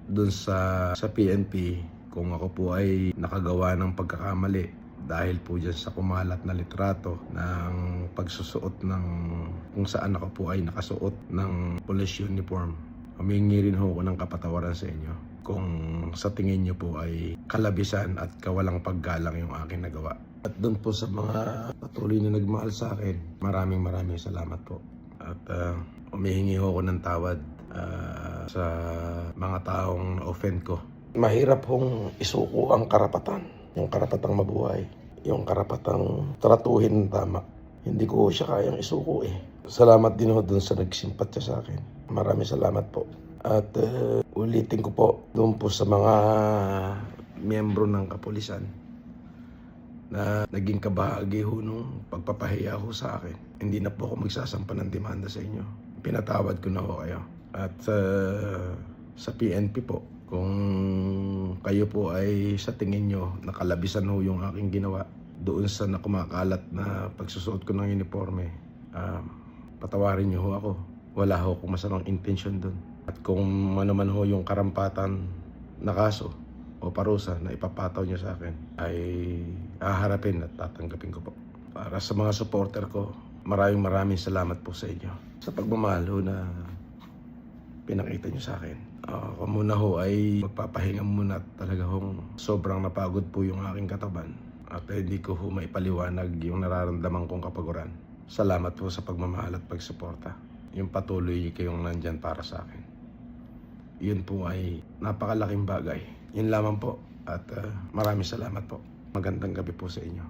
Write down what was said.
dun sa PNP kung ako po ay nakagawa ng pagkakamali dahil po dyan sa kumalat na litrato ng pagsusuot ng kung saan ako po ay nakasuot ng police uniform. Humingi rin ho ako ng kapatawaran sa inyo kung sa tingin nyo po ay kalabisan at kawalang paggalang yung aking nagawa. At doon po sa mga patuloy na nagmahal sa akin, maraming salamat po. At humihingi ho ako ng tawad sa mga taong na-offend ko. Mahirap hong isuko ang karapatan, yung karapatang mabuhay, yung karapatang tratuhin ng tama. Hindi ko siya kayang isuko eh. Salamat din ho dun sa nagsimpatya sa akin. Maraming salamat po. At ulitin ko po doon po sa mga miyembro ng kapulisan na naging kabahagi ho nung pagpapahiya ho sa akin. Hindi na po ako magsasampa ng demanda sa inyo. Pinatawad ko na ho kayo. At sa PNP po, kung kayo po ay sa tingin nyo nakalabisan ho yung aking ginawa doon sa nakumakalat na pagsusuot ko ng uniforme, patawarin nyo ho ako. Wala ho akong masamang intensyon doon. At kung ano man ho yung karampatan na kaso o parusa na ipapataw nyo sa akin, ay haharapin at tatanggapin ko po. Para sa mga supporter ko, maraming salamat po sa inyo. Sa pagmamahal ho na pinakita nyo sa akin. Ako muna ho ay magpapahinga muna at talaga hong sobrang napagod po yung aking katawan. At hindi ko ho maipaliwanag yung nararamdaman kong kapaguran. Salamat po sa pagmamahal at pagsuporta. Yung patuloy kayong nandyan para sa akin. Yun po ay napakalaking bagay. Yun lamang po at maraming salamat po. Magandang gabi po sa inyo.